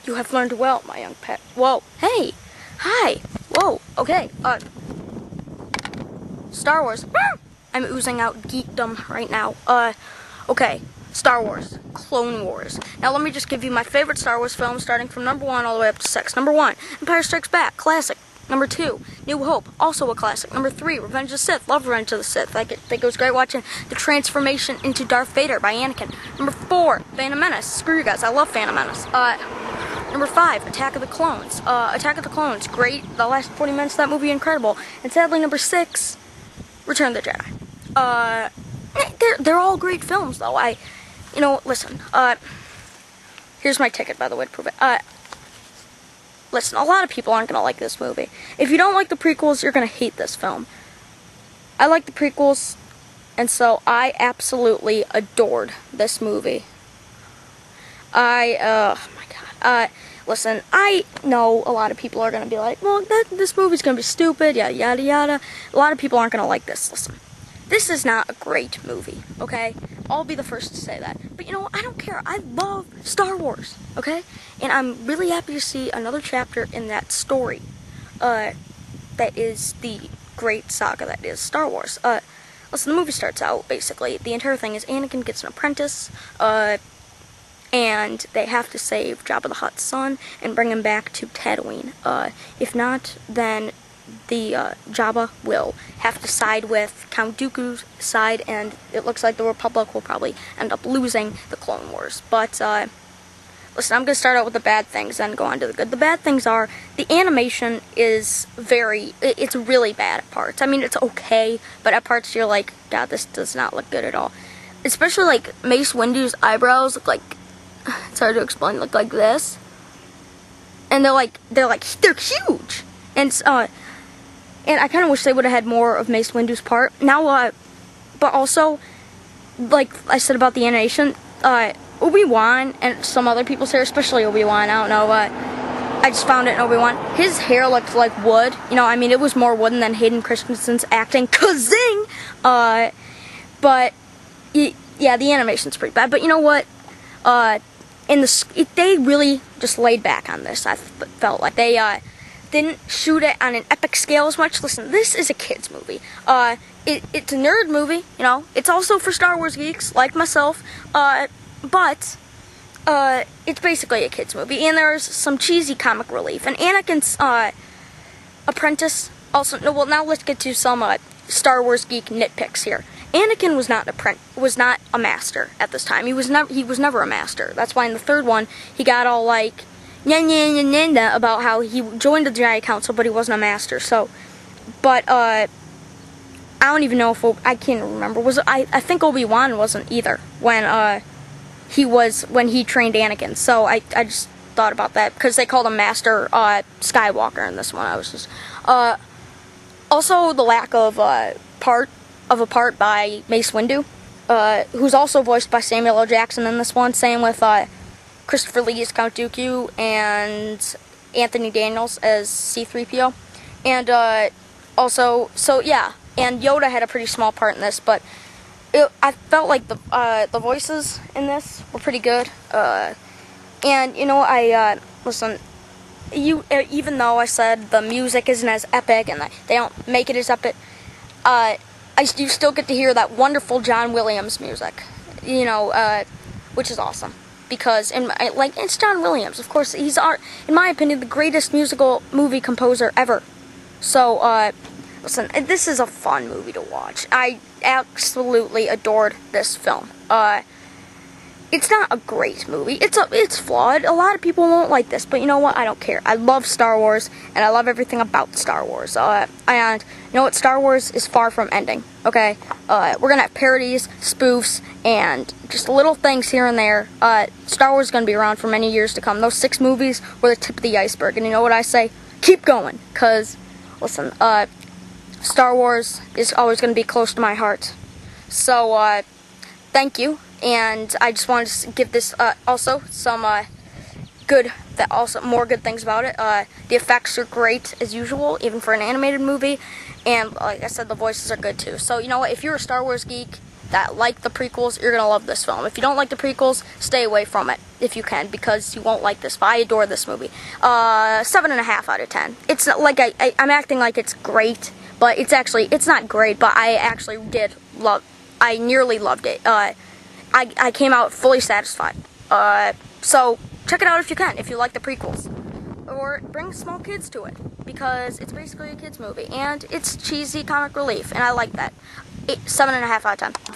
You have learned well, my young pet. Whoa, hey, hi, whoa, okay, Star Wars. I'm oozing out geekdom right now. Okay, Star Wars, Clone Wars. Now let me just give you my favorite Star Wars films, starting from number 1 all the way up to 6. Number 1, Empire Strikes Back, classic. Number 2, New Hope, also a classic. Number 3, Revenge of the Sith, love Revenge of the Sith. I think it was great watching the transformation into Darth Vader by Anakin. Number 4, Phantom Menace. Screw you guys, I love Phantom Menace. Number 5, Attack of the Clones. Attack of the Clones, great. The last 40 minutes of that movie, incredible. And sadly, number 6, Return of the Jedi. They're all great films, though. Listen, here's my ticket, by the way, to prove it. Listen, a lot of people aren't going to like this movie. If you don't like the prequels, you're going to hate this film. I like the prequels, and so I absolutely adored this movie. Oh my god. Listen, I know a lot of people are going to be like, well, this movie's going to be stupid, yada, yada, yada. A lot of people aren't going to like this. Listen, this is not a great movie, okay? I'll be the first to say that. But you know what? I don't care. I love Star Wars, okay? And I'm really happy to see another chapter in that story that is the great saga that is Star Wars. Listen, the movie starts out, basically, the entire thing is Anakin gets an apprentice, and they have to save Jabba the Hutt's son and bring him back to Tatooine. If not, then the Jabba will have to side with Count Dooku's side, and it looks like the Republic will probably end up losing the Clone Wars. But, listen, I'm going to start out with the bad things and go on to the good. The bad things are, the animation is it's really bad at parts. I mean, it's okay, but at parts you're like, God, this does not look good at all. Especially, like, Mace Windu's eyebrows look like, it's hard to explain, look like this. And they're huge! And I kind of wish they would have had more of Mace Windu's part. Now, but also, like I said about the animation, Obi-Wan and some other people's hair, especially Obi-Wan, I don't know, I just found it in Obi-Wan. His hair looked like wood. You know, I mean, it was more wooden than Hayden Christensen's acting. Kazing! But, yeah, the animation's pretty bad. But you know what? They really just laid back on this, I felt like. They, didn't shoot it on an epic scale as much. Listen, this is a kid's movie. It's a nerd movie, you know. It's also for Star Wars geeks, like myself. But it's basically a kid's movie. And there's some cheesy comic relief. And Anakin's apprentice also... No, well, now let's get to some Star Wars geek nitpicks here. Anakin was not a master at this time. He was never a master. That's why in the third one, he got all like... about how he joined the Jedi Council, but he wasn't a master. So, but I don't even know if I can't remember. I think Obi-Wan wasn't either when he trained Anakin. So I just thought about that because they called him Master Skywalker in this one. I was just also the lack of a part by Mace Windu, who's also voiced by Samuel L. Jackson in this one. Same with Christopher Lee as Count Dooku, and Anthony Daniels as C-3PO. And also, so yeah, and Yoda had a pretty small part in this, but I felt like the voices in this were pretty good. And, you know, listen, even though I said the music isn't as epic and they don't make it as epic, you still get to hear that wonderful John Williams music, you know, which is awesome. Because, it's John Williams, of course. He's, in my opinion, the greatest musical movie composer ever. So, listen, this is a fun movie to watch. I absolutely adored this film. It's not a great movie. It's flawed. A lot of people won't like this, but you know what? I don't care. I love Star Wars, and I love everything about Star Wars. And you know what? Star Wars is far from ending, okay? We're gonna have parodies, spoofs, and just little things here and there. Star Wars is gonna be around for many years to come. Those 6 movies were the tip of the iceberg, and you know what I say? Keep going, because, listen, Star Wars is always gonna be close to my heart. So, thank you. And I just wanted to give this also some more good things about it. The effects are great as usual, even for an animated movie. And like I said, the voices are good too. So you know what? If you're a Star Wars geek that like the prequels, you're gonna love this film. If you don't like the prequels, stay away from it if you can, because you won't like this. But I adore this movie. 7.5 out of 10. It's not like I'm acting like it's great, but it's not great. But I actually I nearly loved it. I came out fully satisfied. So check it out if you can, if you like the prequels. Or bring small kids to it, because it's basically a kids movie, and it's cheesy comic relief, and I like that. 7.5 out of 10.